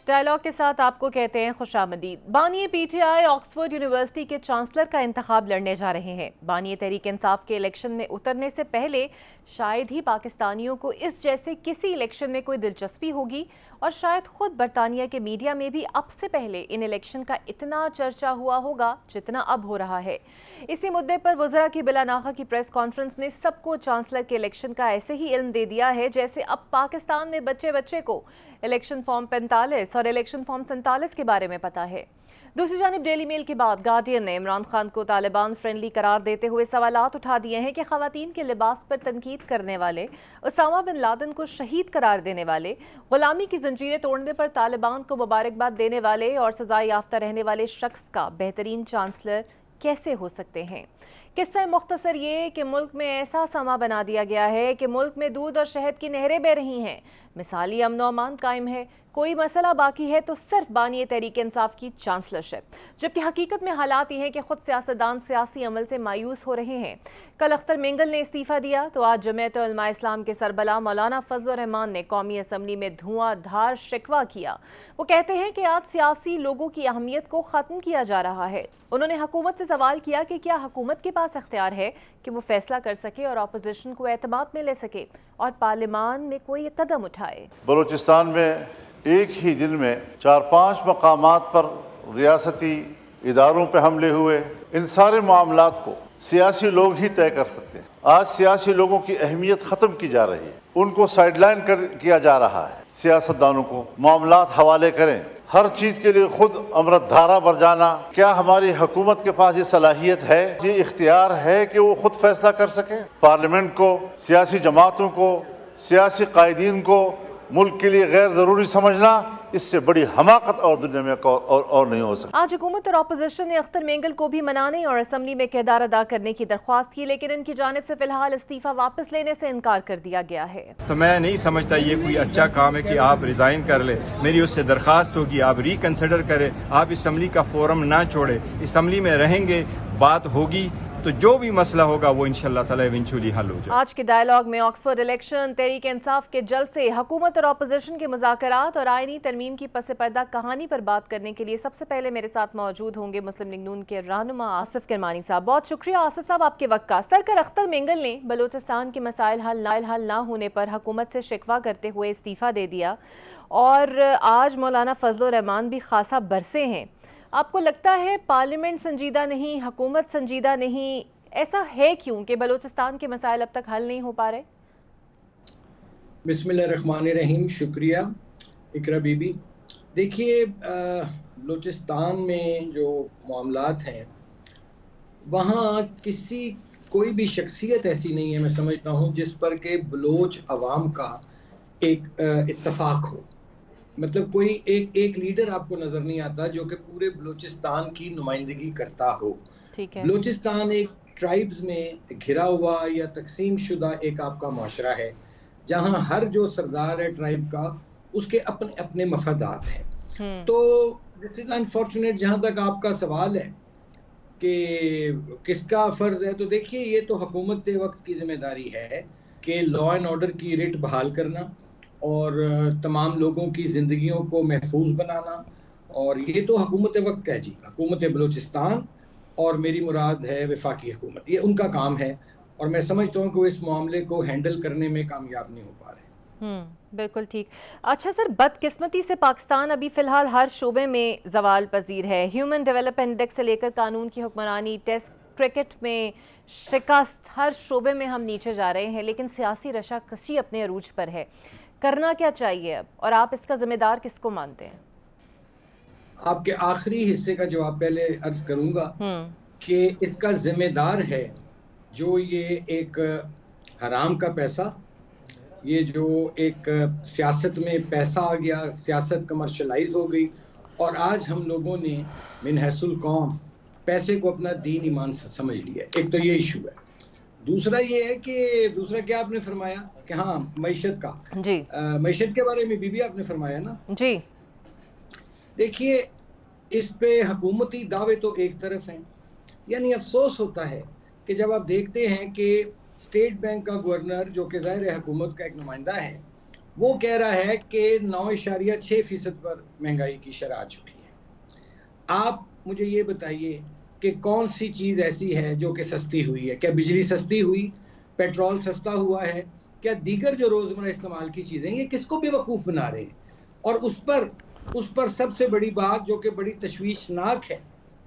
Dialogue के साथ आपको कहते हैं खुशामदीद। बानी पीटीआई ऑक्सफोर्ड यूनिवर्सिटी के चांसलर का इंतखाब लड़ने जा रहे हैं। बानी तहरीक इंसाफ के इलेक्शन में उतरने से पहले शायद ही पाकिस्तानियों को इस जैसे किसी इलेक्शन में कोई दिलचस्पी होगी और शायद खुद बरतानिया के मीडिया में भी अब से पहले इन इलेक्शन का इतना चर्चा हुआ होगा जितना अब हो रहा है। इसी मुद्दे पर वज़रा की बिलानाखा की प्रेस कॉन्फ्रेंस ने सबको चांसलर के इलेक्शन का ऐसे ही इल्म दे दिया है जैसे अब पाकिस्तान में बच्चे बच्चे को इलेक्शन फॉर्म 45 और इलेक्शन फॉर्म 47 के बारे में पता है। दूसरी जानिब डेली मेल के बाद गार्डियन ने इमरान खान को तालिबान फ्रेंडली करार देते हुए सवालात उठा दिए हैं कि खवातीन के लिबास पर तनकीद करने वाले, उसामा बिन लादेन को शहीद करार देने वाले, गुलामी की जंजीरें तोड़ने पर तालिबान को मुबारकबाद देने वाले और सजा याफ्ता रहने वाले शख्स का बेहतरीन चांसलर कैसे हो सकते हैं। किस्सा मुख्तसर ये कि मुल्क में ऐसा समा बना दिया गया है कि मुल्क में दूध और शहद की नहरें बह रही हैं, मिसाली अमन और अमान कायम है, कोई मसला बाकी है तो सिर्फ बानी तहरीक इंसाफ की चांसलरशिप, जबकि हकीकत में हालात ये हैं कि खुद सियासतदान सियासी अमल से मायूस हो रहे हैं। कल अख्तर मेंगल ने इस्तीफा दिया तो आज जमीयत उलमा इस्लाम के सरबला मौलाना फजल रहमान ने कौमी असम्बली में धुआंधार शिकवा किया। वो कहते हैं कि आज सियासी लोगों की अहमियत को ख़त्म किया जा रहा है। उन्होंने हुकूमत से सवाल किया कि क्या हुकूमत के पास इख्तियार है कि वो फैसला कर सके और अपोजिशन को एतमाद में ले सके और पार्लियामान में कोई कदम उठाए। बलूचिस्तान में एक ही दिन में 4-5 मकामात पर रियासती इदारों पर हमले हुए। इन सारे मामलात को सियासी लोग ही तय कर सकते हैं। आज सियासी लोगों की अहमियत ख़त्म की जा रही है, उनको साइडलाइन किया जा रहा है। सियासतदानों को मामलात हवाले करें, हर चीज़ के लिए खुद अमृत धारा पर जाना। क्या हमारी हुकूमत के पास ये सलाहियत है, ये इख्तियार है कि वो खुद फैसला कर सके? पार्लियामेंट को, सियासी जमातों को, सियासी कायदीन को मुल्क के लिए गैर ज़रूरी समझना, इससे बड़ी हमाकत और दुनिया में और नहीं हो सकती। आज हुकूमत और अपोजिशन ने अख्तर मेंगल को भी मनाने और असम्बली में किरदार अदा करने की दरख्वास्त की, लेकिन इनकी जानिब से फिलहाल इस्तीफा वापस लेने से इनकार कर दिया गया है। तो मैं नहीं समझता ये कोई अच्छा काम है कि आप रिजाइन कर ले। मेरी उससे दरख्वास्त होगी आप रिकंसिडर करें, आप असम्बली का फोरम ना छोड़े, असम्बली में रहेंगे, बात होगी तो जो भी मसला होगा वो इंशाअल्लाह ताला इवेंचुअली हल हो जाए। आज के डायलॉग में ऑक्सफोर्ड इलेक्शन, तहरीक इंसाफ के जलसे, हुकूमत और अपोजिशन के मुज़ाकरात और आईनी तरमीम की पस पर्दा कहानी पर बात करने के लिए सबसे पहले मेरे साथ मौजूद होंगे मुस्लिम लीग नून के रहनुमा आसिफ किरमानी साहब। बहुत शुक्रिया आसिफ साहब आपके वक्त का। सरकार अख्तर मेंगल ने बलूचिस्तान के मसाइल हल ना होने पर हुकूमत से शिकवा करते हुए इस्तीफा दे दिया और आज मौलाना फजल रहमान भी खासा बरसे हैं। आपको लगता है पार्लियामेंट संजीदा नहीं, हुकूमत संजीदा नहीं, ऐसा है क्यों कि बलूचिस्तान के मसाइल अब तक हल नहीं हो पा रहे? बिस्मिल्लाहिर्रहमानिर्रहीम। शुक्रिया इकरा बीबी। देखिए, बलूचिस्तान में जो मामलात हैं वहाँ कोई भी शख्सियत ऐसी नहीं है, मैं समझता हूँ, जिस पर के बलोच अवाम का एक इत्तफाक हो। मतलब कोई एक लीडर आपको नजर नहीं आता जो कि पूरे बलूचिस्तान की नुमाइंदगी करता हो। ठीक है। बलूचिस्तान एक ट्राइब्स में घिरा हुआ या तकसीम शुदा एक आपका माशरा है जहां हर जो सरदार है ट्राइब का उसके अपने अपने मफादात हैं। तो दिस इज अनफॉर्चुनेट। जहां तक आपका सवाल है कि किसका फर्ज है, तो देखिए ये तो हुकूमत वक्त की जिम्मेदारी है कि लॉ एंड ऑर्डर की रिट बहाल करना और तमाम लोगों की ज़िंदगियों को महफूज बनाना, और ये तो हुकूमत वक्त है जी, हुकूमत बलूचिस्तान और मेरी मुराद है वफाकी हुकूमत, ये उनका काम है और मैं समझता हूँ कि वो इस मामले को हैंडल करने में कामयाब नहीं हो पा रहे। बिल्कुल ठीक। अच्छा सर, बदकिस्मती से पाकिस्तान अभी फ़िलहाल हर शोबे में जवाल पजीर है। ह्यूमन डेवलपमेंट इंडेक्स से लेकर कानून की हुक्मरानी, टेस्ट क्रिकेट में शिकस्त, हर शोबे में हम नीचे जा रहे हैं, लेकिन सियासी रशाकशी अपने अरूज पर है। करना क्या चाहिए अब, और आप इसका जिम्मेदार किसको मानते हैं? आपके आखिरी हिस्से का जवाब पहले अर्ज करूंगा कि इसका जिम्मेदार है जो ये एक हराम का पैसा, ये जो एक सियासत में पैसा आ गया, सियासत कमर्शलाइज हो गई और आज हम लोगों ने मिन हैसुल कौम पैसे को अपना दीन ईमान समझ लिया। एक तो ये इशू है। दूसरा ये है कि दूसरा क्या आपने फरमाया कि हाँ मईशत का जी, मईशत के बारे में बीबी आपने फरमाया ना जी। देखिए, इस पे हुकूमती दावे तो एक तरफ हैं, यानी अफसोस होता है कि जब आप देखते हैं कि स्टेट बैंक का गवर्नर जो कि ज़ाहिर है हुकूमत का एक नुमाइंदा है, वो कह रहा है कि 9.6% पर महंगाई की शरह आ चुकी है। आप मुझे ये बताइए कि कौन सी चीज़ ऐसी है जो कि सस्ती हुई है? क्या बिजली सस्ती हुई, पेट्रोल सस्ता हुआ है, क्या दीगर जो रोज़मर्रा इस्तेमाल की चीज़ें, ये किसको बेवकूफ़ बना रहे हैं? और उस पर सबसे बड़ी बात जो कि बड़ी तशवीशनाक है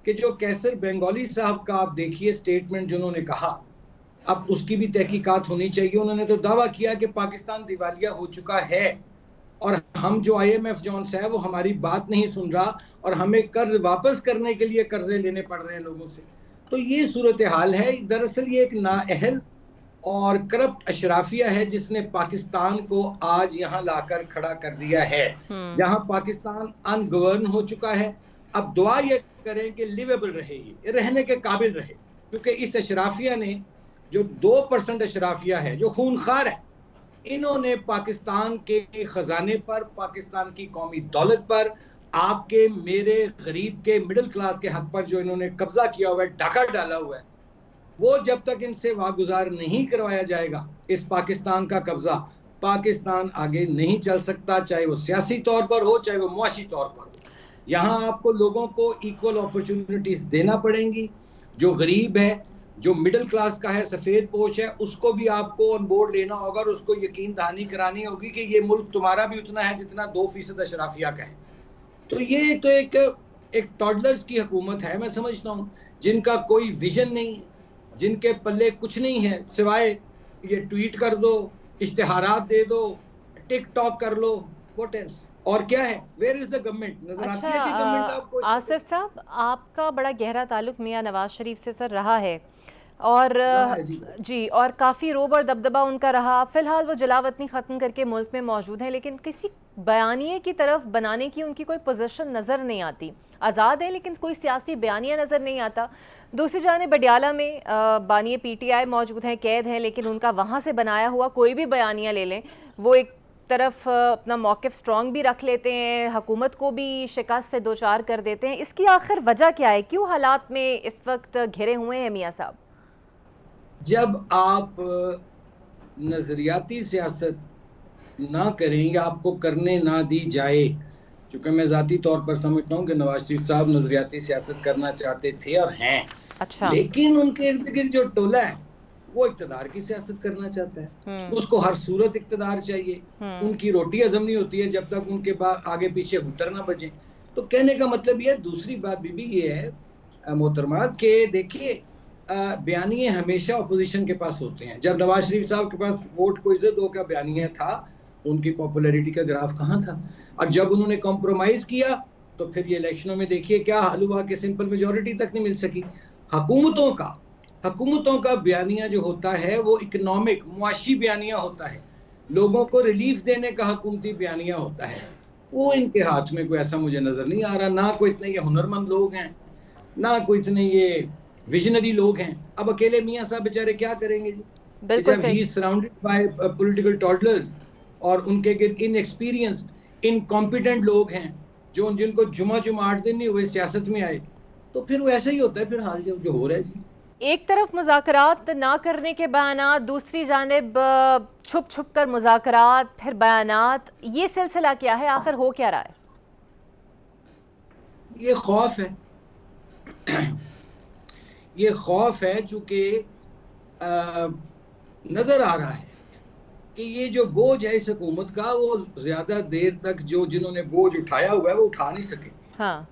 कि जो कैसर बेंगोली साहब का आप देखिए स्टेटमेंट जिन्होंने कहा, अब उसकी भी तहकीकात होनी चाहिए। उन्होंने तो दावा किया कि पाकिस्तान दिवालिया हो चुका है और हम जो IMF जौन सा है वो हमारी बात नहीं सुन रहा और हमें कर्ज वापस करने के लिए कर्जे लेने पड़ रहे हैं लोगों से। तो ये सूरत हाल है। दरअसल ये एक नाअहल और करप्ट अशराफिया है जिसने पाकिस्तान को आज यहाँ लाकर खड़ा कर दिया है, जहाँ पाकिस्तान अनगवर्न हो चुका है। अब दुआ ये करें कि लिवेबल रहे, ये रहने के काबिल रहे, क्योंकि इस अशराफिया ने जो 2% अशराफिया है जो खूनखार है, इन्होंने पाकिस्तान के खजाने पर, पाकिस्तान की कौमी दौलत पर, आपके मेरे गरीब के मिडिल क्लास के हक पर जो इन्होंने कब्जा किया हुआ है, डाका डाला हुआ है, वो जब तक इनसे वागुजार नहीं करवाया जाएगा इस पाकिस्तान का कब्जा, पाकिस्तान आगे नहीं चल सकता, चाहे वो सियासी तौर पर हो, चाहे वो मुआशी तौर पर हो। यहाँ आपको लोगों को इक्वल अपॉर्चुनिटीज देना पड़ेंगी। जो गरीब है, जो मिडिल क्लास का है, सफ़ेद पोश है, उसको भी आपको ऑन बोर्ड लेना होगा और उसको यकीन दहानी करानी होगी कि ये मुल्क तुम्हारा भी उतना है जितना 2% अशराफिया का है। तो ये तो एक टॉडलर्स की हुकूमत है, मैं समझता हूँ, जिनका कोई विजन नहीं, जिनके पल्ले कुछ नहीं है सिवाय ये ट्वीट कर दो, इश्तिहारात दे दो, टिकटॉक कर लो, व्हाट एल्स? और क्या है? Where is the government? नजर आती है कि गवर्नमेंट आपको? आसिर साहब, आपका बड़ा गहरा ताल्लुक मियां नवाज शरीफ से सर रहा है और जी, और काफ़ी रोब और दबदबा उनका रहा। फ़िलहाल वो जलावतनी ख़त्म करके मुल्क में मौजूद हैं, लेकिन किसी बयानिए की तरफ बनाने की उनकी कोई पोजीशन नज़र नहीं आती। आज़ाद है लेकिन कोई सियासी बयानिया नज़र नहीं आता। दूसरी जानिब बडियाला में बानी PTI मौजूद हैं, कैद हैं, लेकिन उनका वहाँ से बनाया हुआ कोई भी बयानिया ले लें, वो एक तरफ अपना मौक़िफ़ स्ट्रॉन्ग भी रख लेते हैं, हुकूमत को भी शिकस्त से दो चार कर देते हैं। इसकी आखिर वजह क्या है? क्यों हालात में इस वक्त घिरे हुए हैं मियाँ साहब? जब आप नज़रियाती सियासत ना करें या आपको करने ना दी जाए, क्योंकि मैं ज़ाती तौर पर समझता हूँ कि नवाज शरीफ साहब नज़रियाती सियासत करना चाहते थे और हैं, अच्छा, लेकिन उनके इर्द गिर्द जो टोला है वो इक़्तिदार की सियासत करना चाहता है। उसको हर सूरत इक़्तिदार चाहिए। उनकी रोटी हज़म नहीं होती है जब तक उनके आगे पीछे हुटर ना बजे। तो कहने का मतलब ये है। दूसरी बात बीबी ये है मोहतरमा कि देखिए, बयानिए हमेशा अपोजिशन के पास होते हैं। जब नवाज शरीफ साहब के पास वोट को इज्जत दो का बयानिया था तो उनकी पॉपुलैरिटी का ग्राफ कहाँ था? और जब उन्होंने कॉम्प्रोमाइज़ किया तो फिर ये इलेक्शनों में देखिए क्या हाल हुआ कि सिंपल मेजॉरिटी तक नहीं मिल सकी। हुकूमतों का बयानिया जो होता है वो इकोनॉमिक मुआशी बयानिया होता है, लोगों को रिलीफ देने का हुकूमती बयानिया होता है। वो इनके हाथ में कोई ऐसा मुझे नज़र नहीं आ रहा। ना कोई इतने ये हुनरमंद लोग हैं, ना कोई इतने ये विजनरी लोग हैं। अब अकेले मियाँ साहब बेचारे क्या करेंगे जी? जब ही सराउंडेड बाय पॉलिटिकल टॉडलर्स और उनके गिर्द इनएक्सपीरियंस्ड, इनकॉम्पिटेंट लोग हैं जो जिनको जुमा 8 दिन नहीं हुए सियासत में आए, तो फिर वो ऐसा ही होता है। फिर हाल जो हो रहा है जी, एक तरफ मुज़ाकरात ना करने के बयानात, दूसरी जानिब छुप छुप कर मुज़ाकरात, फिर बयानात, ये सिलसिला क्या है? आखिर हो क्या रहा है? ये खौफ है ये खौफ है चूंकि नजर आ रहा है कि ये जो बोझ है इस हुकूमत का वो ज्यादा देर तक जिन्होंने बोझ उठाया हुआ है वो उठा नहीं सके। हाँ।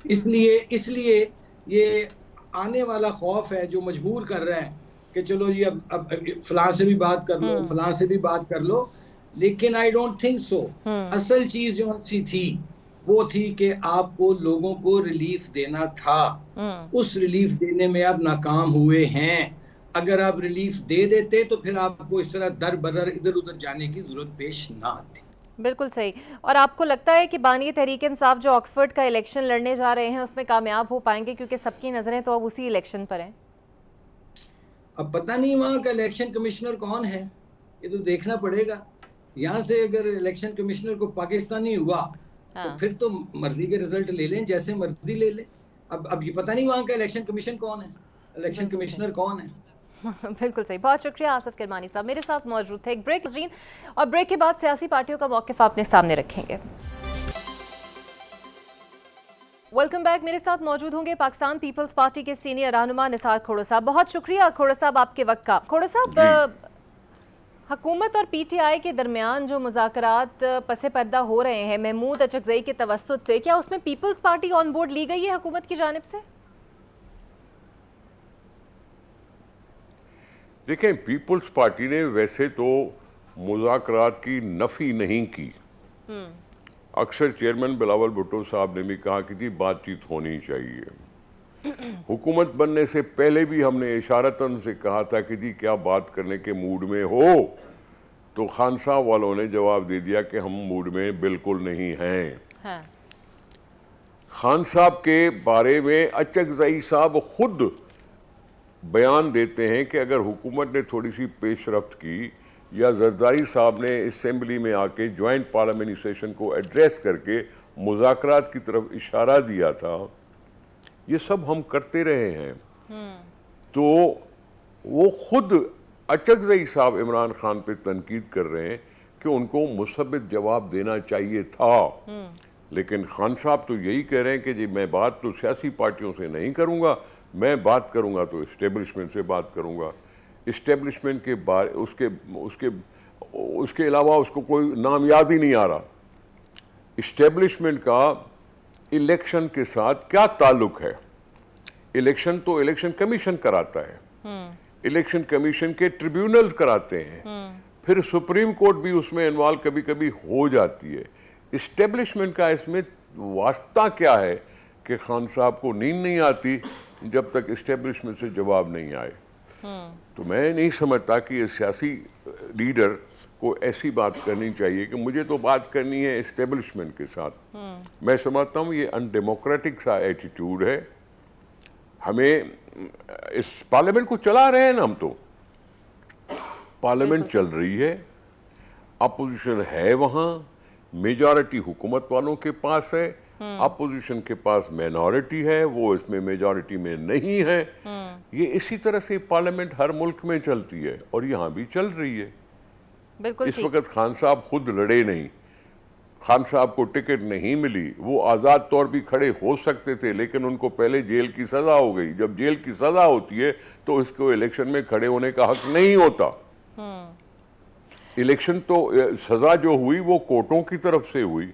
इसलिए ये आने वाला खौफ है जो मजबूर कर रहा है कि चलो जी अब फलां से भी बात कर लो, फलां से भी बात कर लो। लेकिन आई डोंट थिंक सो। असल चीज जो सी थी वो थी कि आपको लोगों को रिलीफ देना था। उस रिलीफ देने में आप नाकाम हुए हैं। अगर आप रिलीफ दे देते तो फिर आपको इस तरह दर बदर इधर उधर जाने की जरूरत पेश ना आती। बिल्कुल सही। और आपको लगता है कि बानी तहरीक इंसाफ जो ऑक्सफोर्ड का इलेक्शन लड़ने जा रहे हैं उसमें कामयाब हो पाएंगे? क्योंकि सबकी नजरें तो अब उसी इलेक्शन पर हैं। अब पता नहीं वहाँ का इलेक्शन कमिश्नर कौन है, ये तो देखना पड़ेगा। यहाँ से अगर इलेक्शन कमिश्नर को पाकिस्तानी हुआ तो फिर तो मर्जी के रिजल्ट ले लें, जैसे मर्जी ले लें। अब ये पता नहीं वहाँ का इलेक्शन कमीशन कौन है, इलेक्शन कमिश्नर कौन है। बिल्कुल सही, बहुत शुक्रिया आसिफ किरमानी साहब मेरे साथ मौजूद थे। एक ब्रेक और ब्रेक के बाद सियासी पार्टियों का मौक़िफ़ अपने सामने रखेंगे। Welcome back. मेरे साथ मौजूद होंगे पाकिस्तान पीपल्स पार्टी के सीनियर रहनुमा निसार खोड़ो साहब। बहुत शुक्रिया खोड़ो साहब आपके वक्त का। खोड़ो साहब, हुकूमत और पीटीआई के दरमियान जो मुज़ाकरात पसे पर्दा हो रहे हैं महमूद अचकज़ई के तवस्सुत से, क्या उसमें पीपल्स पार्टी ऑन बोर्ड ली गई है हुकूमत की जानिब से? देखें, पीपल्स पार्टी ने वैसे तो मुज़ाकरात की नफ़ी नहीं की। अक्सर चेयरमैन बिलावल भुट्टो साहब ने भी कहा कि जी बातचीत होनी चाहिए। हुकूमत बनने से पहले भी हमने इशारतन से कहा था कि जी क्या बात करने के मूड में हो, तो खान साहब वालों ने जवाब दे दिया कि हम मूड में बिल्कुल नहीं हैं। हाँ। खान साहब के बारे में अचकज़ई साहब खुद बयान देते हैं कि अगर हुकूमत ने थोड़ी सी पेशरफ्त की या जरदारी साहब ने असेंबली में आके ज्वाइंट पार्लियामेंट्री सेशन को एड्रेस करके मुज़ाकरात की तरफ इशारा दिया था, ये सब हम करते रहे हैं। तो वो खुद अचकज़ई साहब इमरान खान पे तनकीद कर रहे हैं कि उनको मुसब्बित जवाब देना चाहिए था। लेकिन खान साहब तो यही कह रहे हैं कि जी मैं बात तो सियासी पार्टियों से नहीं करूँगा, मैं बात करूँगा तो इस्टेब्लिशमेंट से बात करूँगा। इस्टेब्लिशमेंट के बारे उसके अलावा उसको कोई नाम याद ही नहीं आ रहा। इस्टेब्लिशमेंट का इलेक्शन के साथ क्या ताल्लुक है? इलेक्शन तो इलेक्शन कमीशन कराता है, इलेक्शन कमीशन के ट्रिब्यूनल्स कराते हैं, फिर सुप्रीम कोर्ट भी उसमें इन्वॉल्व कभी कभी हो जाती है। इस्टेब्लिशमेंट का इसमें वास्ता क्या है कि खान साहब को नींद नहीं आती जब तक इस्टेब्लिशमेंट से जवाब नहीं आए। तो मैं नहीं समझता कि ये सियासी लीडर को ऐसी बात करनी चाहिए कि मुझे तो बात करनी है इस्टेब्लिशमेंट के साथ। मैं समझता हूँ ये अनडेमोक्रेटिक सा एटीट्यूड है। हमें इस पार्लियामेंट को चला रहे हैं ना, हम तो पार्लियामेंट चल रही है, अपोजिशन है वहाँ, मेजॉरिटी हुकूमत वालों के पास है, अपोजिशन के पास माइनॉरिटी है, वो इसमें मेजॉरिटी में नहीं है। ये इसी तरह से पार्लियामेंट हर मुल्क में चलती है और यहाँ भी चल रही है। बिल्कुल इस वक्त खान साहब खुद लड़े नहीं, खान साहब को टिकट नहीं मिली, वो आज़ाद तौर भी खड़े हो सकते थे, लेकिन उनको पहले जेल की सज़ा हो गई। जब जेल की सज़ा होती है तो इसको इलेक्शन में खड़े होने का हक नहीं होता। इलेक्शन तो सज़ा जो हुई वो कोर्टों की तरफ से हुई।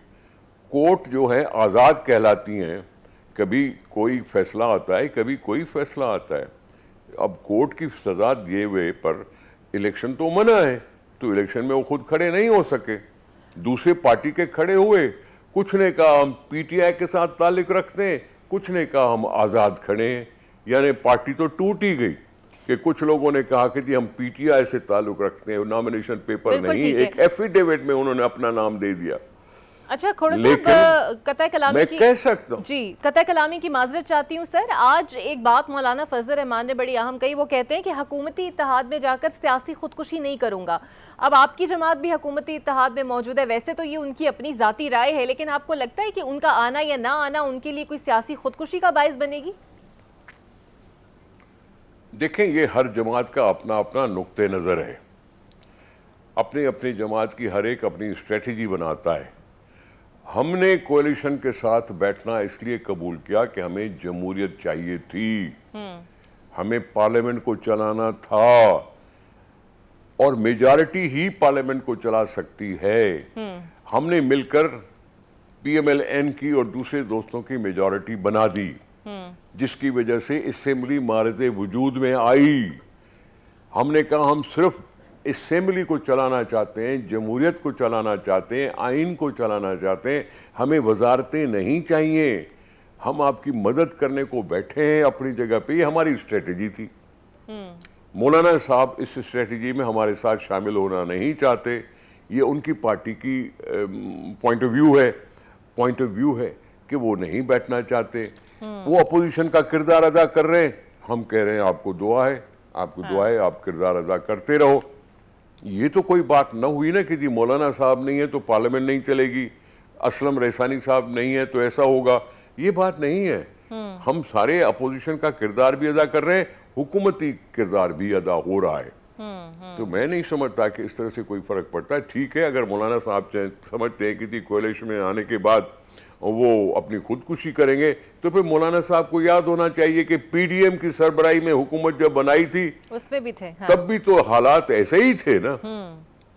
कोर्ट जो है आज़ाद कहलाती हैं, कभी कोई फैसला आता है, कभी कोई फैसला आता है। अब कोर्ट की सज़ा दिए हुए पर इलेक्शन तो मना है, तो इलेक्शन में वो खुद खड़े नहीं हो सके, दूसरे पार्टी के खड़े हुए। कुछ ने कहा हम पीटीआई के साथ ताल्लुक रखते हैं, कुछ ने कहा हम आज़ाद खड़े हैं। यानी पार्टी तो टूट ही गई कि कुछ लोगों ने कहा कि जी हम पीटीआई से ताल्लुक रखते हैं, नॉमिनेशन पेपर नहीं, एक एफिडेविट में उन्होंने अपना नाम दे दिया। अच्छा खोड़ो साहब, कतई कलामी मैं की कह सकता हूँ जी, कतई कलामी की माजरत चाहती हूँ सर। आज एक बात मौलाना फजल रहमान ने बड़ी अहम कही, वो कहते हैं कि हुकूमती इत्तेहाद में जाकर सियासी खुदकुशी नहीं करूंगा। अब आपकी जमात भी हुकूमती इत्तेहाद में मौजूद है, वैसे तो ये उनकी अपनी जाती राय है, लेकिन आपको लगता है कि उनका आना या ना आना उनके लिए कोई सियासी खुदकुशी का बायस बनेगी? देखें, ये हर जमात का अपना अपना नुक्ते नज़र है, अपनी अपनी जमात की हर एक अपनी स्ट्रेटजी बनाता है। हमने कोalition के साथ बैठना इसलिए कबूल किया कि हमें जमहूरियत चाहिए थी, हमें पार्लियामेंट को चलाना था और मेजॉरिटी ही पार्लियामेंट को चला सकती है। हमने मिलकर PMLN की और दूसरे दोस्तों की मेजॉरिटी बना दी, जिसकी वजह से असेंबली मारज़े वजूद में आई। हमने कहा हम सिर्फ असेंबली को चलाना चाहते हैं, जमहूरियत को चलाना चाहते हैं, आइन को चलाना चाहते हैं, हमें वजारतें नहीं चाहिए। हम आपकी मदद करने को बैठे हैं अपनी जगह पे, ये हमारी स्ट्रेटजी थी। मौलाना साहब इस स्ट्रेटजी में हमारे साथ शामिल होना नहीं चाहते, ये उनकी पार्टी की पॉइंट ऑफ व्यू है कि वो नहीं बैठना चाहते। वो अपोजिशन का किरदार अदा कर रहे हैं, हम कह रहे हैं आपको दुआ है, आप किरदार अदा करते रहो। ये तो कोई बात न हुई ना कि जी मौलाना साहब नहीं है तो पार्लियामेंट नहीं चलेगी, असलम रैसानी साहब नहीं है तो ऐसा होगा, ये बात नहीं है। हम सारे अपोजिशन का किरदार भी अदा कर रहे हैं, हुकूमती किरदार भी अदा हो रहा है। तो मैं नहीं समझता कि इस तरह से कोई फर्क पड़ता है। ठीक है, अगर मौलाना साहब समझते हैं कि कोalition में आने के बाद वो अपनी खुदकुशी करेंगे, तो फिर मौलाना साहब को याद होना चाहिए कि पीडीएम की सरबराही में हुकूमत जब बनाई थी उसमें भी थे। हाँ। तब भी तो हालात ऐसे ही थे ना,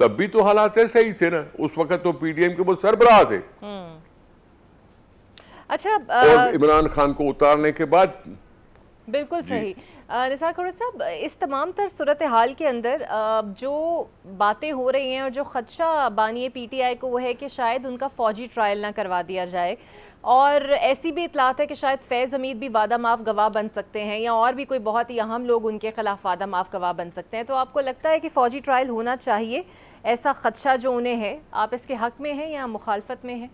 तब भी तो हालात ऐसे ही थे ना। उस वक्त तो पीडीएम के वो सरबराह थे। अच्छा, और इमरान खान को उतारने के बाद बिल्कुल सही। निसार खोड़ा साहब, इस तमाम तर सूरत हाल के अंदर जो बातें हो रही हैं और जो खदशा बानी पीटीआई को वो है कि शायद उनका फौजी ट्रायल ना करवा दिया जाए, और ऐसी भी इतलात है कि शायद फैज़ हमीद भी वादा माफ़ गवाह बन सकते हैं, या और भी कोई बहुत ही अहम लोग उनके खिलाफ वादा माफ़ गवाह बन सकते हैं। तो आपको लगता है कि फ़ौजी ट्रायल होना चाहिए, ऐसा खदशा जो उन्हें है, आप इसके हक में हैं या मुखालफत में हैं?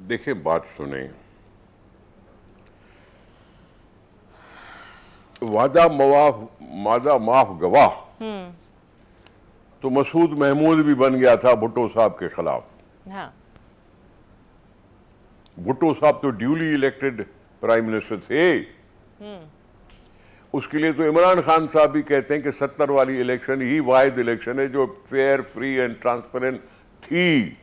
देखिए, बात सुने, वादा माफ गवाह तो मसूद महमूद भी बन गया था भुट्टो साहब के खिलाफ। हाँ। भुट्टो साहब तो ड्यूली इलेक्टेड प्राइम मिनिस्टर थे। उसके लिए तो इमरान खान साहब भी कहते हैं कि 70 वाली इलेक्शन ही वाहिद इलेक्शन है जो फेयर, फ्री एंड ट्रांसपेरेंट थी।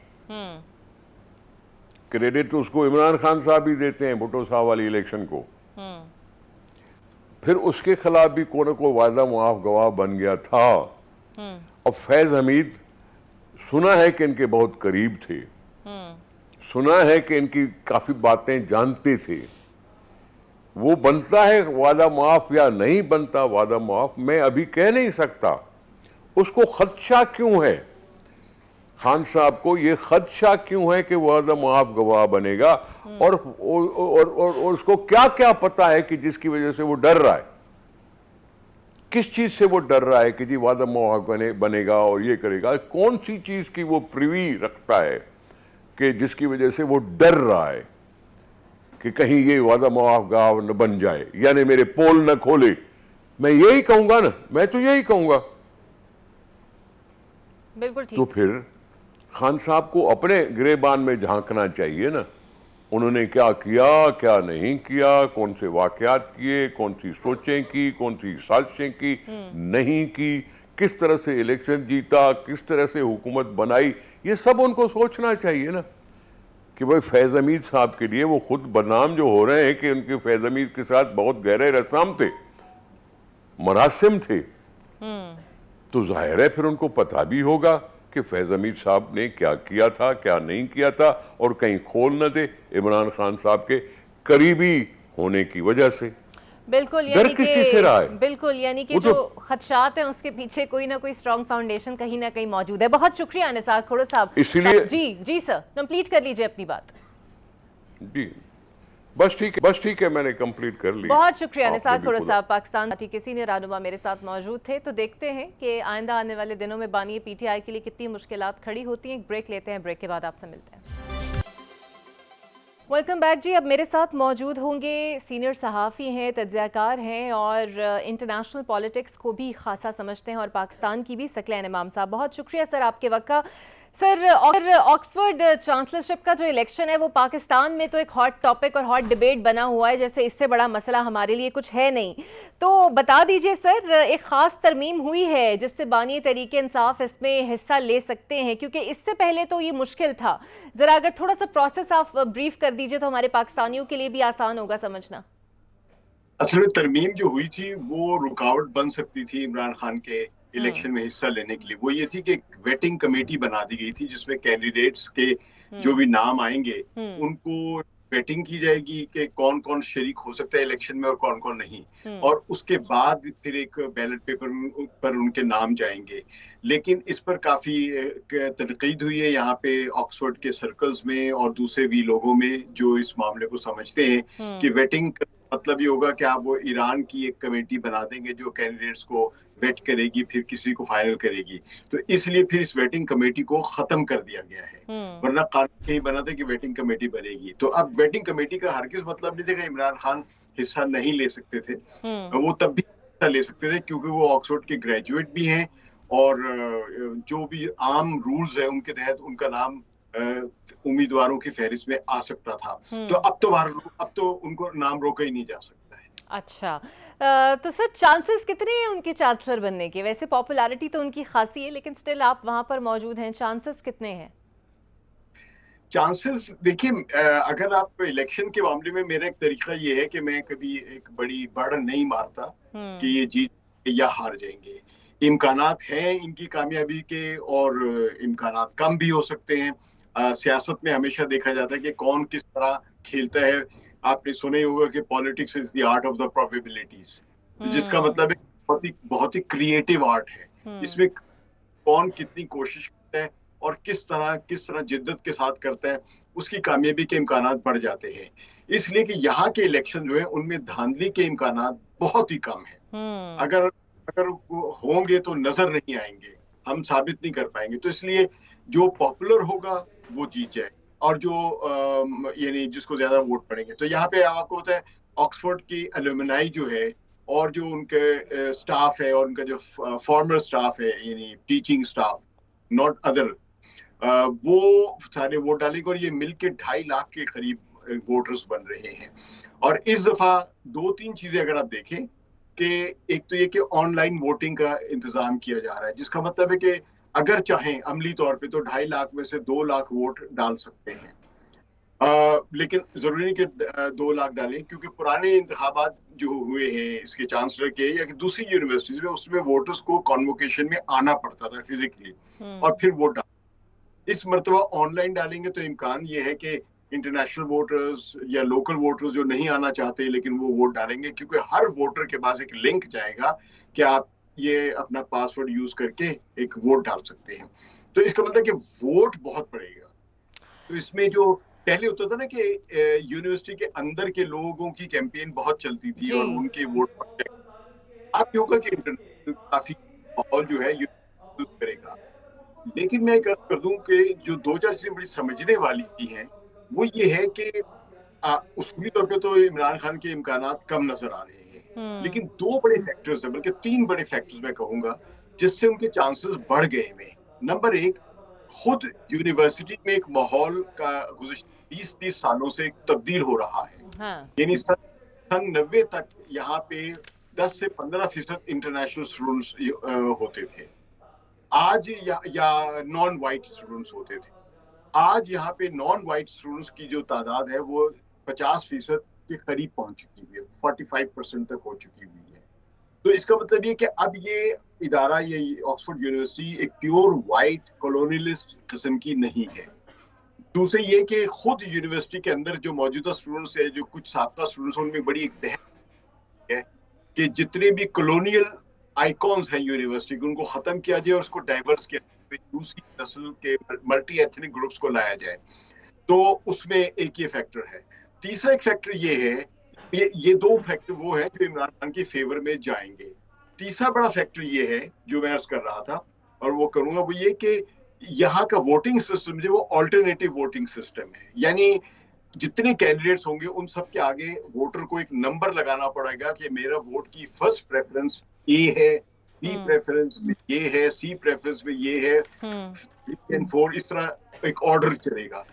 क्रेडिट तो उसको इमरान खान साहब भी देते हैं, भुट्टो साहब वाली इलेक्शन को। फिर उसके खिलाफ भी कोई न कोई वादा माफ गवाह बन गया था। और फैज हमीद सुना है कि इनके बहुत करीब थे, सुना है कि इनकी काफी बातें जानते थे। वो बनता है वादा माफ या नहीं बनता वादा माफ, मैं अभी कह नहीं सकता। उसको खदशा क्यों है, खान साहब को ये खदशा क्यों है कि वादा माफ गवाह बनेगा, और उसको क्या क्या पता है कि जिसकी वजह से वो डर रहा है, किस चीज से वो डर रहा है कि जी वादा माफ बनेगा और ये करेगा। कौन सी चीज की वो प्रिवी रखता है कि जिसकी वजह से वो डर रहा है कि कहीं ये वादा माफ गवाह न बन जाए, यानी मेरे पोल न खोले। मैं यही कहूंगा ना, मैं तो यही कहूंगा। बिल्कुल ठीक। तो फिर खान साहब को अपने गिरेबान में झांकना चाहिए ना, उन्होंने क्या किया क्या नहीं किया, कौन से वाकयात किए, कौन सी सोचें की, कौन सी साजिशें की, नहीं की, किस तरह से इलेक्शन जीता, किस तरह से हुकूमत बनाई, ये सब उनको सोचना चाहिए ना। कि भाई फैज हमीद साहब के लिए वो खुद बदनाम जो हो रहे हैं कि उनके फैज हमीद के साथ बहुत गहरे रस्म थे, मरासिम थे, तो जाहिर है फिर उनको पता भी होगा कि फैज हमीद साहब ने क्या किया था क्या नहीं किया था, और कहीं खोल न दे इमरान खान साहब के करीबी होने की वजह से। बिल्कुल, डर किस चीज से रहा है? बिल्कुल, यानी कि जो खदशात हैं उसके पीछे कोई ना कोई स्ट्रॉन्ग फाउंडेशन कहीं ना कहीं मौजूद है। बहुत शुक्रिया निसार खोड़ा साहब। इसीलिए जी सर, कंप्लीट कर लीजिए अपनी बात। जी बस ठीक है, मैंने कंप्लीट कर ली। बहुत शुक्रिया निसार खोड़ा साहब। पाकिस्तान पार्टी के सीनियर रहनुमा मेरे साथ मौजूद थे। तो देखते हैं कि आइंदा आने वाले दिनों में बानी पीटीआई के लिए कितनी मुश्किलात खड़ी होती हैं। एक ब्रेक लेते हैं, ब्रेक के बाद आपसे मिलते हैं। वेलकम बैक जी। अब मेरे साथ मौजूद होंगे सीनियर सहाफ़ी हैं, तज्ज़ियाकार हैं और इंटरनेशनल पॉलिटिक्स को भी खासा समझते हैं और पाकिस्तान की भी, सकलैन इमाम साहब। बहुत शुक्रिया सर आपके वक्त का। सर, ऑक्सफोर्ड चांसलरशिप का जो इलेक्शन है वो पाकिस्तान में तो एक हॉट टॉपिक और हॉट डिबेट बना हुआ है, जैसे इससे बड़ा मसला हमारे लिए कुछ है नहीं। तो बता दीजिए सर, एक ख़ास तरमीम हुई है जिससे बानी तहरीक इंसाफ इसमें हिस्सा ले सकते हैं, क्योंकि इससे पहले तो ये मुश्किल था। ज़रा अगर थोड़ा सा प्रोसेस आप ब्रीफ कर दीजिए तो हमारे पाकिस्तानियों के लिए भी आसान होगा समझना। असल में तरमीम जो हुई थी वो रुकावट बन सकती थी इमरान खान के इलेक्शन में हिस्सा लेने के लिए। वो ये थी कि वेटिंग कमेटी बना दी गई थी जिसमें कैंडिडेट्स के जो भी नाम आएंगे उनको वेटिंग की जाएगी कि कौन कौन शरीक हो सकता है इलेक्शन में और कौन कौन नहीं, और उसके बाद फिर एक बैलेट पेपर पर उनके नाम जाएंगे। लेकिन इस पर काफी तनकीद हुई है यहाँ पे ऑक्सफोर्ड के सर्कल्स में और दूसरे भी लोगों में जो इस मामले को समझते हैं कि वेटिंग मतलब ये होगा कि आप वो ईरान की एक कमेटी बना देंगे जो कैंडिडेट्स को वेट करेगी, फिर किसी को फाइनल करेगी। तो इसलिए फिर इस वेटिंग कमेटी को खत्म कर दिया गया है, वरना कानून यही बना था कि वेटिंग कमेटी बनेगी। तो अब वेटिंग कमेटी का हरगिज़ मतलब नहीं था कि इमरान खान हिस्सा नहीं ले सकते थे, वो तब भी हिस्सा ले सकते थे क्योंकि वो ऑक्सफोर्ड के ग्रेजुएट भी हैं और जो भी आम रूल्स है उनके तहत उनका नाम उम्मीदवारों की फहरिस्त में आ सकता था। तो अब तो उनको नाम रोका ही नहीं जा सकता है। अच्छा, तो सर चांसेस कितने हैं उनके चांसलर बनने के? वैसे पॉपुलैरिटी तो उनकी खासी है, लेकिन स्टिल आप वहां पर मौजूद हैं, चांसेस कितने हैं? चांसेस देखिए, अगर आप इलेक्शन के मामले में, मेरा एक तरीका ये है कि मैं कभी एक बड़ी बढ़ नहीं मारता कि ये जीत या हार जाएंगे। इम्कानात हैं इनकी कामयाबी के, और इम्कानात कम भी हो सकते हैं। सियासत में हमेशा देखा जाता है कि कौन किस तरह खेलता है। आपने सुना ही होगा कि politics is the art of the probabilities, जिसका मतलब है बहुत ही क्रिएटिव आर्ट है। इसमें कौन कितनी कोशिश करता है और किस तरह जिद्दत के साथ करता है, उसकी कामयाबी के इम्कानात बढ़ जाते हैं। इसलिए कि यहाँ के इलेक्शन जो है उनमें धांधली के इम्कानात बहुत ही कम है। अगर अगर वो होंगे तो नजर नहीं आएंगे, हम साबित नहीं कर पाएंगे। तो इसलिए जो पॉपुलर होगा वो जीत जाए, और जो यानी जिसको ज्यादा वोट पड़ेंगे। तो यहाँ पे आपको पता है ऑक्सफोर्ड की एलुमनाई जो है, और जो उनके स्टाफ है, और उनका जो फॉर्मर स्टाफ है, यानी टीचिंग स्टाफ, नॉट अदर, वो सारे वोट डालेंगे, और ये मिलके 2.5 लाख के करीब वोटर्स बन रहे हैं। और इस दफा 2-3 चीजें अगर आप देखें कि एक तो ये कि ऑनलाइन वोटिंग का इंतजाम किया जा रहा है, जिसका मतलब है कि अगर चाहें अमली तौर पे तो 2.5 लाख में से 2 लाख वोट डाल सकते हैं। लेकिन जरूरी नहीं कि 2 लाख डालें, क्योंकि पुराने इंतखाबात जो हुए हैं इसके चांसलर के या दूसरी यूनिवर्सिटीज में, उसमें वोटर्स को कॉन्वोकेशन में आना पड़ता था फिजिकली, और फिर वोट डाल। इस मरतबा ऑनलाइन डालेंगे तो इम्कान ये है कि इंटरनेशनल वोटर्स या लोकल वोटर्स जो नहीं आना चाहते लेकिन वो वोट डालेंगे, क्योंकि हर वोटर के पास एक लिंक जाएगा कि आप ये अपना पासवर्ड यूज करके एक वोट डाल सकते हैं। तो इसका मतलब कि वोट बहुत पड़ेगा। तो इसमें जो पहले होता था ना कि यूनिवर्सिटी के अंदर के लोगों की कैंपेन बहुत चलती थी और उनके वोट पड़ते, अब ये होगा कि इंटरनेशनल काफी माहौल जो है यूज करेगा। लेकिन मैं एक कर दूं कि जो 2000 चीजें बड़ी समझने वाली हैं वो ये है कि उसूली तौर पे तो इमरान खान के इम्कानात कम नजर आ रहे हैं, लेकिन 2 बड़े फैक्टर्स हैं, बल्कि 3 बड़े फैक्टर्स मैं कहूंगा, जिससे उनके चांसेस बढ़ गए हैं। नंबर 1, खुद यूनिवर्सिटी में एक माहौल का गुज़िश्ता 20-30 सालों से तब्दील हो रहा है। यानी सन 90 तक यहाँ पे 10 से 15% इंटरनेशनल स्टूडेंट्स होते थे, आज या नॉन वाइट स्टूडेंट्स होते थे। आज यहाँ पे नॉन वाइट स्टूडेंट्स की जो तादाद है वो 50% के करीब पहुंच चुकी हुई है, 45% तक हो चुकी हुई है। तो इसका मतलब ये कि अब ये इदारा, ये ऑक्सफोर्ड यूनिवर्सिटी एक प्योर वाइट कॉलोनियलिस्ट किस्म की नहीं है। दूसरे ये कि खुद यूनिवर्सिटी के अंदर जो मौजूदा स्टूडेंट्स है, जो कुछ साबका स्टूडेंट्स, उनमें बड़ी एक बहस है कि जितने भी कॉलोनियल आइकॉन्स हैं यूनिवर्सिटी के, उनको खत्म किया जाए और उसको डाइवर्स किया जाए, दूसरी नस्ल के मल्टी एथनिक ग्रुप्स को लाया जाए। तो उसमें एक ये फैक्टर है। तीसरा एक फैक्टर ये है, ये 2 फैक्टर वो है जो इमरान खान के फेवर में जाएंगे। तीसरा बड़ा फैक्टर ये है जो मैं अर्ज कर रहा था और वो करूंगा, वो ये कि यहाँ का वोटिंग सिस्टम जो वो अल्टरनेटिव वोटिंग सिस्टम है, यानी जितने कैंडिडेट्स होंगे उन सब के आगे वोटर को एक नंबर लगाना पड़ेगा कि मेरा वोट की फर्स्ट प्रेफरेंस ए है, बी प्रेफरेंस में ये है, सी प्रेफरेंस में ये है, 3 और 4, इस तरह एक ऑर्डर चलेगा।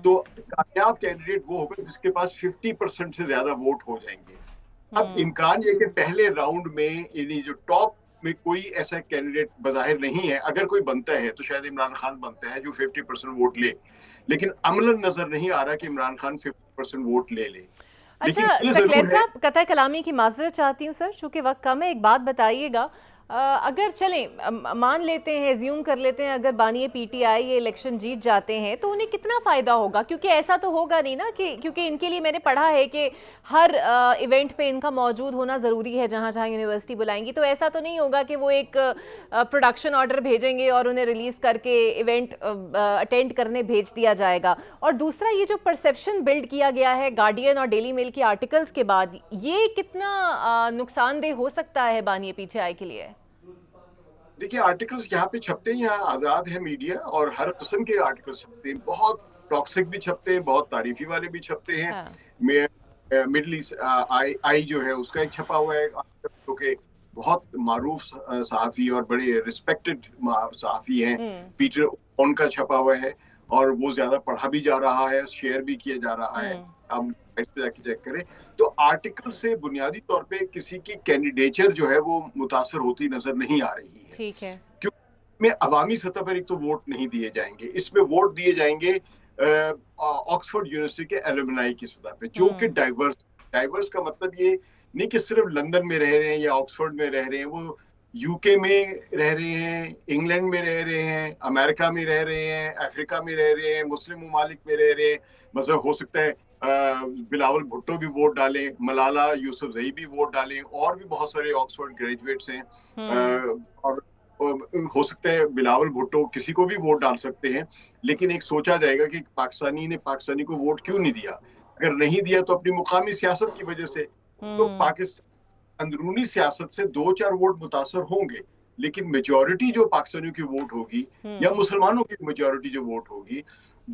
तो कामयाब कैंडिडेट वो होगा जिसके पास 50% से ज्यादा वोट हो जाएंगे। अब इम्कान ये कि पहले राउंड में यानी जो टॉप में कोई ऐसा कैंडिडेट बज़ाहिर नहीं है, अगर कोई बनता है तो शायद इमरान खान बनता है जो 50% वोट ले, लेकिन अमलन नजर नहीं आ रहा कि इमरान खान 50% वोट ले ले। अच्छा सकलैत साहब, कतई कलामी की माजरत चाहती हूँ सर, चूंकि वक्त कम है, एक बात बताइएगा, अगर चलें मान लेते हैं, एज्यूम कर लेते हैं, अगर बानिए पीटीआई ये इलेक्शन जीत जाते हैं तो उन्हें कितना फ़ायदा होगा? क्योंकि ऐसा तो होगा नहीं ना कि, क्योंकि इनके लिए मैंने पढ़ा है कि हर इवेंट पे इनका मौजूद होना ज़रूरी है जहाँ जहाँ यूनिवर्सिटी बुलाएंगी। तो ऐसा तो नहीं होगा कि वो एक प्रोडक्शन ऑर्डर भेजेंगे और उन्हें रिलीज़ करके इवेंट अटेंड करने भेज दिया जाएगा। और दूसरा, ये जो परसेप्शन बिल्ड किया गया है गार्डियन और डेली मेल के आर्टिकल्स के बाद, ये कितना नुकसानदेह हो सकता है बानिए पीटीआई के लिए? देखिए, आर्टिकल्स यहाँ पे छपते हैं, यहाँ आजाद है मीडिया और हर किस्म के आर्टिकल्स छपते हैं, बहुत टॉक्सिक भी छपते हैं, बहुत तारीफी वाले भी छपते हैं। मिडल ईस्ट आई जो है उसका एक छपा हुआ है, जो कि बहुत मारूफ सहाफी और बड़े रिस्पेक्टेड सहाफी हैं, पीटर उनका छपा हुआ है। और वो ज्यादा पढ़ा भी जा रहा है, शेयर भी किया जा रहा है, आप साइट पे जाके चेक करें तो आर्टिकल से बुनियादी तौर पे किसी की कैंडिडेचर जो है वो मुतासर होती नजर नहीं आ रही है। ठीक है, क्योंकि में अवामी सतह पर एक तो वोट नहीं दिए जाएंगे, इसमें वोट दिए जाएंगे ऑक्सफोर्ड यूनिवर्सिटी के एलुमनाई की सतह पे, जो कि डाइवर्स का मतलब ये नहीं कि सिर्फ लंदन में रह रहे हैं या ऑक्सफोर्ड में रह रहे हैं, वो यूके में रह रहे हैं, इंग्लैंड में रह रहे हैं, अमेरिका में रह रहे हैं, अफ्रीका में रह रहे हैं, मुस्लिम ममालिक में रह रहे हैं। मतलब हो सकता है बिलावल भुट्टो भी वोट डालें, मलाला यूसुफजई भी वोट डालें, और भी बहुत सारे ऑक्सफोर्ड ग्रेजुएट्स हैं, और हो सकता है बिलावल भुट्टो किसी को भी वोट डाल सकते हैं। लेकिन एक सोचा जाएगा कि पाकिस्तानी ने पाकिस्तानी को वोट क्यों नहीं दिया, अगर नहीं दिया तो अपनी मुकामी सियासत की वजह से। तो पाकिस्तान अंदरूनी सियासत से 2-4 वोट मुतासर होंगे, लेकिन मेजॉरिटी जो पाकिस्तानियों की वोट होगी या मुसलमानों की मेजॉरिटी जो वोट होगी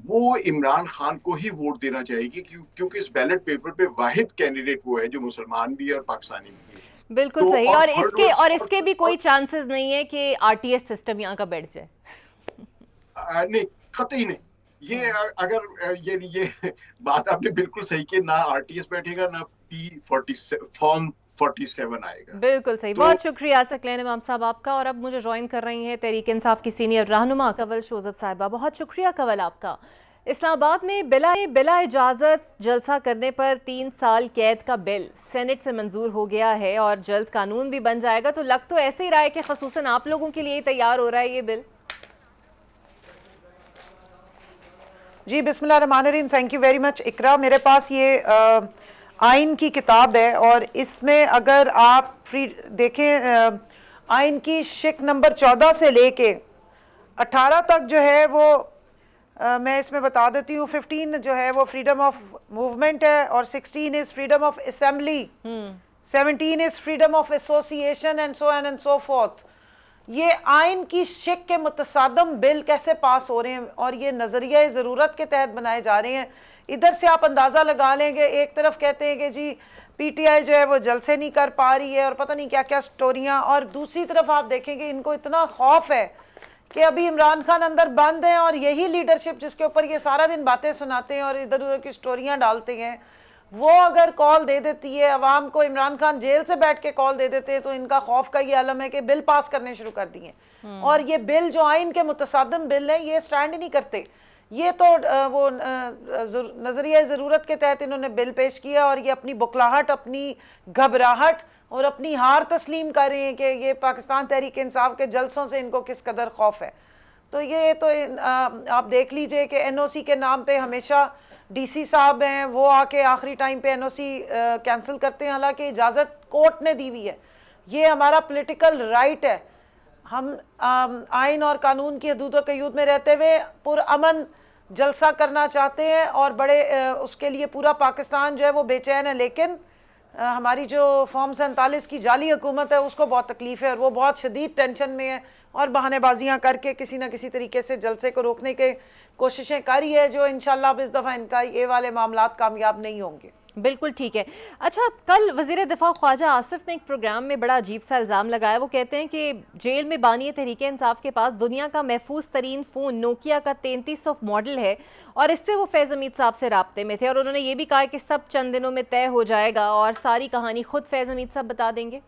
वो इमरान खान को ही वोट देना चाहेगी, क्योंकि इस बैलेट पेपर पे वाहिद कैंडिडेट वो है जो मुसलमान भी है और पाकिस्तानी भी है। बिल्कुल तो सही। और इसके भी कोई चांसेस नहीं है कि आरटीएस सिस्टम यहाँ का बैठ जाए? नहीं, कतई नहीं। ये अगर ये बात आपने बिल्कुल सही की, ना आरटीएस बैठेगा ना फॉर्म 47 आएगा। बिल्कुल सही। बहुत शुक्रिया सकलैन इमाम साहब आपका। और अब मुझे ज्वाइन कर रही हैं तहरीक इंसाफ की सीनियर रहनुमा कंवल शोजब साहिबा। बहुत शुक्रिया कंवल आपका। इस्लामाबाद में बिला इजाज़त जलसा करने पर 3 साल कैद का बिल सेनेट से मंजूर हो गया है और जल्द कानून भी बन जाएगा। तो लग तो ऐसे ही रहा है कि खसूसन आप लोगों के लिए तैयार हो रहा है ये बिल। जी बिस्मिल्लाहिर्रहमानिर्रहीम, थैंक यू वेरी मच इकरा। मेरे पास ये आइन की किताब है और इसमें अगर आप फ्री देखें आइन की शिक नंबर 14 से लेके 18 तक जो है वो मैं इसमें बता देती हूँ। 15 जो है वो फ्रीडम ऑफ मूवमेंट है और 16 is freedom of assembly, 17 is freedom of association and so and so fourth. ये आइन की शिक के मुतसादम बिल कैसे पास हो रहे हैं और ये नज़रिया ज़रूरत के तहत बनाए जा रहे हैं। इधर से आप अंदाज़ा लगा लेंगे, एक तरफ कहते हैं कि जी पीटीआई जो है वो जलसे नहीं कर पा रही है और पता नहीं क्या क्या स्टोरियाँ, और दूसरी तरफ आप देखेंगे इनको इतना खौफ है कि अभी इमरान खान अंदर बंद हैं और यही लीडरशिप जिसके ऊपर ये सारा दिन बातें सुनाते हैं और इधर उधर की स्टोरियाँ डालते हैं, वो अगर कॉल दे देती है अवाम को, इमरान खान जेल से बैठ के कॉल दे देते हैं, तो इनका खौफ का ये आलम है कि बिल पास करने शुरू कर दिए। और ये बिल जो आइन के मुतसादम बिल हैं ये स्टैंड ही नहीं करते। ये तो वो नज़रिया ज़रूरत के तहत इन्होंने बिल पेश किया और ये अपनी बुखलाहट, अपनी घबराहट और अपनी हार तस्लीम कर रहे हैं कि ये पाकिस्तान तहरीक इंसाफ के जलसों से इनको किस कदर खौफ है। तो ये तो आप देख लीजिए कि एनओसी के नाम पे हमेशा डीसी साहब हैं वो आके आखिरी टाइम पे एनओसी कैंसिल करते हैं, हालांकि इजाज़त कोर्ट ने दी हुई है। ये हमारा पॉलिटिकल राइट है। हम आइन और कानून की हदूद व क़यूद में रहते हुए पुरअमन जलसा करना चाहते हैं और बड़े उसके लिए पूरा पाकिस्तान जो है वो बेचैन है। लेकिन हमारी जो फॉर्म 47 की जाली हुकूमत है उसको बहुत तकलीफ है और वो बहुत शदीद टेंशन में है और बहानेबाजियाँ करके किसी ना किसी तरीके से जलसे को रोकने के कोशिशें करी है, जो इंशाल्लाह इस दफ़ा इनका ये वाले मामलात कामयाब नहीं होंगे। बिल्कुल ठीक है। अच्छा, कल वज़ीर दिफा ख्वाजा आसिफ ने एक प्रोग्राम में बड़ा अजीब सा इल्ज़ाम लगाया। वो कहते हैं कि जेल में बानी तहरीक इंसाफ के पास दुनिया का महफूज तरीन फ़ोन नोकिया का 3300 मॉडल है और इससे वो फैज़ हमीद साहब से राब्ते में थे और उन्होंने ये भी कहा कि सब चंद दिनों में तय हो जाएगा और सारी कहानी खुद फैज़ हमीद साहब बता देंगे।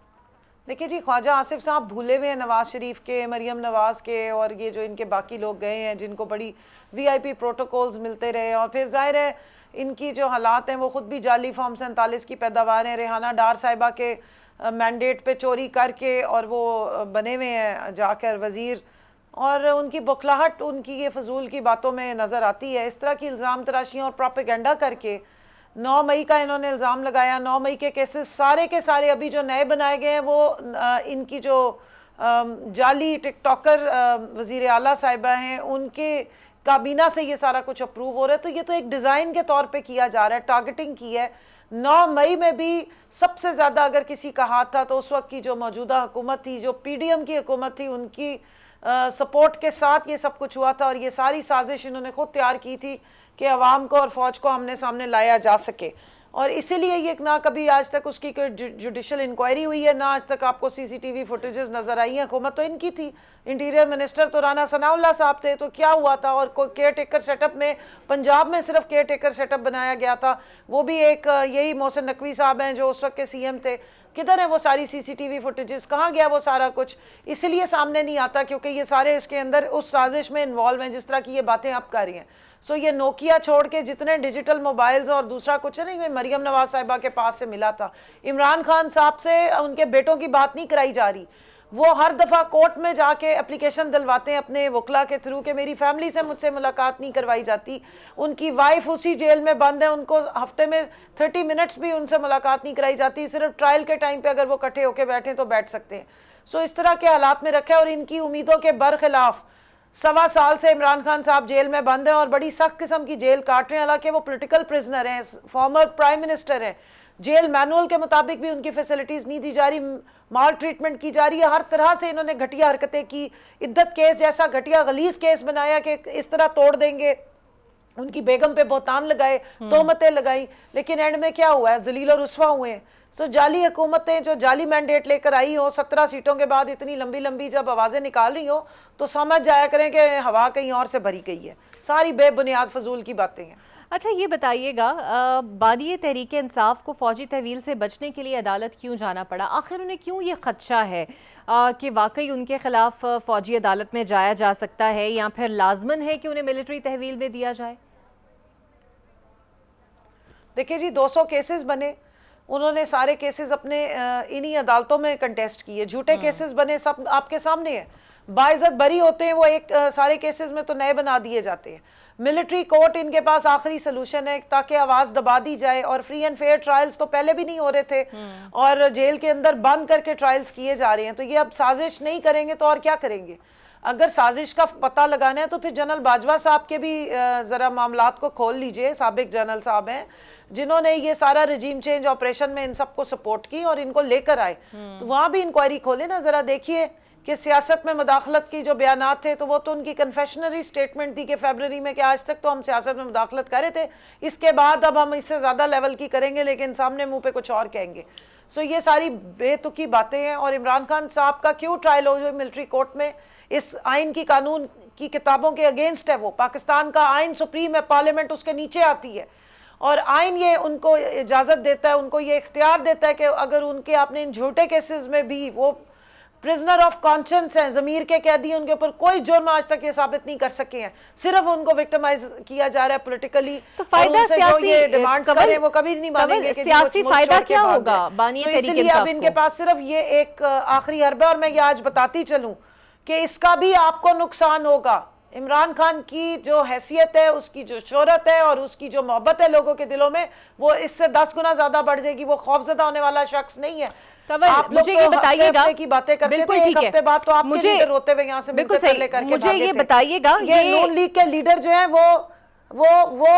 देखिए जी, ख्वाजा आसिफ साहब भूले हुए हैं नवाज शरीफ के, मरियम नवाज के और ये जो इनके बाकी लोग गए हैं जिनको बड़ी VIP प्रोटोकॉल्स मिलते रहे, और फिर जाहिर है इनकी जो हालात हैं वो ख़ुद भी जाली फॉर्म 47 की पैदावार हैं। रेहाना डार साहिबा के मैंडेट पे चोरी करके और वो बने हुए हैं जाकर वज़ीर, और उनकी बुखलाहट उनकी ये फजूल की बातों में नज़र आती है। इस तरह की इल्ज़ाम तराशियाँ और प्रोपेगेंडा करके 9 मई का इन्होंने इल्ज़ाम लगाया। 9 मई के केसेस सारे के सारे अभी जो नए बनाए गए हैं वो इनकी जो जाली टिकटॉकर वज़ीर आला साहिबा हैं उनके काबीना से ये सारा कुछ अप्रूव हो रहा है। तो ये तो एक डिज़ाइन के तौर पे किया जा रहा है, टारगेटिंग की है। 9 मई में भी सबसे ज़्यादा अगर किसी का हाथ था तो उस वक्त की जो मौजूदा हुकूमत थी, जो PDM की हुकूमत थी, उनकी सपोर्ट के साथ ये सब कुछ हुआ था और ये सारी साजिश इन्होंने खुद तैयार की थी कि अवाम को और फ़ौज को आमने सामने लाया जा सके। और इसीलिए ये ना कभी आज तक उसकी कोई जुडिशियल इंक्वायरी हुई है, ना आज तक आपको सीसीटीवी फुटेजेस नजर आई हैं। हुकूमत तो इनकी थी, इंटीरियर मिनिस्टर तो राना सनाउल्लाह साहब थे, तो क्या हुआ था? और कोई केयर टेकर सेटअप में, पंजाब में सिर्फ केयर टेकर सेटअप बनाया गया था, वो भी एक यही मोहसिन नकवी साहब हैं जो उस वक्त के सीएम थे। किधर है वो सारी सीसीटीवी फुटेजेस, कहाँ गया वो सारा कुछ? इसलिए सामने नहीं आता क्योंकि ये सारे इसके अंदर उस साजिश में इन्वॉल्व हैं जिस तरह की ये बातें आप कर रही हैं। सो ये नोकिया छोड़ के जितने डिजिटल मोबाइल्स और दूसरा कुछ है नहीं, मरियम नवाज साहिबा के पास से मिला था, इमरान खान साहब से उनके बेटों की बात नहीं कराई जा रही। वो हर दफ़ा कोर्ट में जाके एप्लीकेशन दिलवाते हैं अपने वकला के थ्रू कि मेरी फैमिली से मुझसे मुलाकात नहीं करवाई जाती। उनकी वाइफ उसी जेल में बंद है, उनको हफ्ते में 30 मिनट्स भी उनसे मुलाकात नहीं कराई जाती। सिर्फ ट्रायल के टाइम पे अगर वो इकट्ठे होकर बैठे तो बैठ सकते हैं। सो इस तरह के हालात में रखा है और इनकी उम्मीदों के बरखिलाफ 1.25 साल से इमरान खान साहब जेल में बंद हैं और बड़ी सख्त किस्म की जेल काट रहे हैं। हालांकि वो पॉलिटिकल प्रिजनर हैं, फॉर्मर प्राइम मिनिस्टर हैं। जेल मैनुअल के मुताबिक भी उनकी फैसिलिटीज नहीं दी जा रही, माल ट्रीटमेंट की जा रही है। हर तरह से इन्होंने घटिया हरकतें की, इद्दत केस जैसा घटिया गलीज केस बनाया कि इस तरह तोड़ देंगे। उनकी बेगम पे बोहतान लगाए, तोहमतें लगाई, लेकिन एंड में क्या हुआ है? जलील और रुस्वा हुए हैं। सो जाली हुकूमतें जो जाली मैंडेट लेकर आई हो, 17 सीटों के बाद इतनी लंबी लंबी जब आवाजें निकाल रही हो तो समझ जाया करें कि हवा कहीं और से भरी गई है। सारी बेबुनियाद फजूल की बातें हैं। अच्छा ये बताइएगा, बानी तहरीक इंसाफ को फौजी तहवील से बचने के लिए अदालत क्यों जाना पड़ा? आखिर उन्हें क्यों ये खदशा है कि वाकई उनके खिलाफ फौजी अदालत में जाया जा सकता है, या फिर लाजमन है कि उन्हें मिलिट्री तहवील में दिया जाए? देखिए जी, 200 केसेस बने, उन्होंने सारे केसेस अपने इन्हीं अदालतों में कंटेस्ट किए। झूठे केसेस बने, सब आपके सामने है। बाइज्जत बरी होते हैं वो, एक सारे केसेस में तो नए बना दिए जाते हैं। मिलिट्री कोर्ट इनके पास आखिरी सलूशन है ताकि आवाज दबा दी जाए। और फ्री एंड फेयर ट्रायल्स तो पहले भी नहीं हो रहे थे और जेल के अंदर बंद करके ट्रायल्स किए जा रहे हैं। तो ये अब साजिश नहीं करेंगे तो और क्या करेंगे? अगर साजिश का पता लगाना है तो फिर जनरल बाजवा साहब के भी जरा मामलात को खोल लीजिए। साबिक जनरल साहब हैं जिन्होंने ये सारा रजीम चेंज ऑपरेशन में इन सबको सपोर्ट की और इनको लेकर आए, तो वहां भी इंक्वायरी खोले ना। जरा देखिए कि सियासत में मुदाखलत की जो बयानात थे, तो वो तो उनकी कन्फेशनरी स्टेटमेंट थी कि फरवरी में कि आज तक तो हम सियासत में मुदाखलत कर रहे थे, इसके बाद अब हम इससे ज्यादा लेवल की करेंगे, लेकिन सामने मुंह पे कुछ और कहेंगे। सो ये सारी बेतुकी बातें हैं। और इमरान खान साहब का क्यों ट्रायल हो जो मिलिट्री कोर्ट में? इस आइन की कानून की किताबों के अगेंस्ट है। वो पाकिस्तान का आइन सुप्रीम है, पार्लियामेंट उसके नीचे आती है और आइन ये उनको इजाजत देता है, उनको ये इख्तियार देता है कि अगर उनके आपने इन झूठे केसेस में भी वो प्रिजनर ऑफ कॉन्शियंस हैं, जमीर के कैदी, उनके ऊपर कोई जुर्म आज तक ये साबित नहीं कर सके हैं, सिर्फ उनको विक्टिमाइज किया जा रहा है पॉलिटिकली। तो फायदा सियासी डिमांड्स करें वो कभी नहीं मानेंगे कि सियासी फायदा क्या होगा बानी तहरीक इसलिए अब इनके पास सिर्फ ये एक आखिरी हरबा। और मैं ये आज बताती चलूं कि इसका भी आपको नुकसान होगा। इमरान खान की जो हैसियत है, उसकी जो शोहरत है और उसकी जो मोहब्बत है लोगों के दिलों में, वो इससे 10 गुना ज्यादा बढ़ जाएगी। वो खौफजदा होने वाला शख्स नहीं है। आप मुझे ये बताइएगा, की बातें करते बिल्कुल थे, ठीक है, एक हफ्ते बाद तो आपके मुझे लीडर रोते हुए यहाँ से बिल्कुल सही, मुझे ये बताइएगा, ये नून लीग के लीडर जो है वो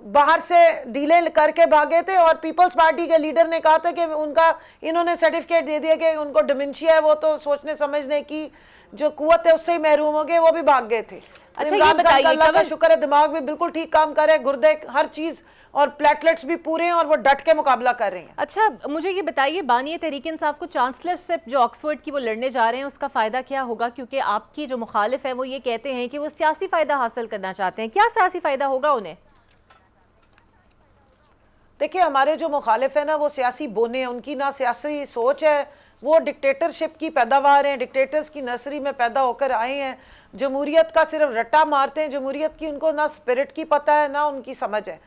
बाहर से डीले करके भागे थे और पीपल्स पार्टी के लीडर ने कहा था कि उनका इन्होंने सर्टिफिकेट दे दिया कि उनको डिमेंशिया है, वो तो सोचने समझने की जो कुव्वत है उससे ही महरूम हो गए, वो भी भाग गए थे। अच्छा ये बताइए, अल्लाह का शुक्र है दिमाग भी बिल्कुल ठीक काम कर रहे हैं, गुर्दे हर चीज और प्लेटलेट्स भी पूरे हैं और वो डट के मुकाबला कर रहे हैं। अच्छा मुझे ये बताइए, बानी तहरीक इंसाफ को चांसलरशिप जो ऑक्सफोर्ड की वो लड़ने जा रहे हैं, उसका फायदा क्या होगा? क्योंकि आपकी जो मुखालिफ है वो ये कहते हैं कि वो सियासी फायदा हासिल करना चाहते हैं। क्या सियासी फायदा होगा उन्हें? देखिए, हमारे जो मुखालिफ है ना वो सियासी बोने हैं, उनकी ना सियासी सोच है, वो डिक्टेटरशिप की पैदावार हैं, डिक्टेटर्स की नर्सरी में पैदा होकर आए हैं। जमहूरियत का सिर्फ रट्टा मारते हैं, जमहूरियत की उनको ना स्पिरिट की पता है ना उनकी समझ है।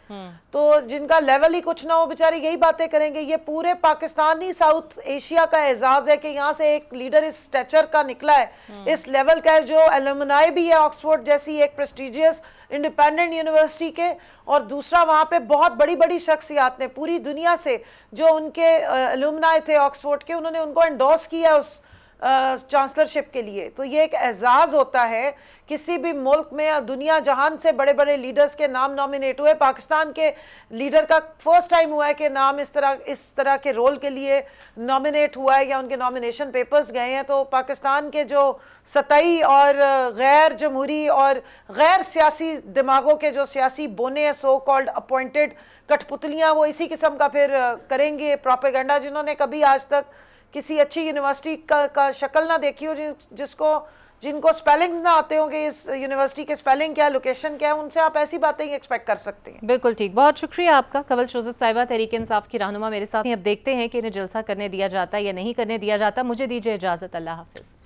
तो जिनका लेवल ही कुछ ना हो बेचारे यही बातें करेंगे। ये पूरे पाकिस्तानी साउथ एशिया का एजाज है कि यहाँ से एक लीडर इस स्टेचर का निकला है, इस लेवल का है, जो एलुमनाई भी है ऑक्सफोर्ड जैसी एक प्रेस्टिजियस इंडिपेंडेंट यूनिवर्सिटी के, और दूसरा वहाँ पे बहुत बड़ी बड़ी शख्सियात ने पूरी दुनिया से जो उनके एलुमनाई थे ऑक्सफोर्ड के, उन्होंने उनको एंडोर्स किया उस चांसलरशिप के लिए। तो ये एक एजाज़ होता है किसी भी मुल्क में या दुनिया जहान से बड़े बड़े लीडर्स के नाम नॉमिनेट हुए। पाकिस्तान के लीडर का फर्स्ट टाइम हुआ है कि नाम इस तरह के रोल के लिए नॉमिनेट हुआ है या उनके नॉमिनेशन पेपर्स गए हैं। तो पाकिस्तान के जो सतही और गैर जमहूरी और गैर सियासी दिमागों के जो सियासी बोने हैं, सो कॉल्ड अपॉइंटेड कठपुतलियाँ, वो इसी किस्म का फिर करेंगे प्रोपेगेंडा, जिन्होंने कभी आज तक किसी अच्छी यूनिवर्सिटी का शक्ल ना देखी हो, जिनको स्पेलिंग्स ना आते होंगे, इस यूनिवर्सिटी के स्पेलिंग क्या है, लोकेशन क्या है, उनसे आप ऐसी बातें ही एक्सपेक्ट कर सकते हैं। बिल्कुल ठीक, बहुत शुक्रिया आपका। कंवल शोजत साहिबा, तहरीक इंसाफ की रहनुमा मेरे साथ हैं। अब देखते हैं कि इन्हें जलसा करने दिया जाता है या नहीं करने दिया जाता। मुझे दीजिए इजाज़त, अल्लाह हाफिज़।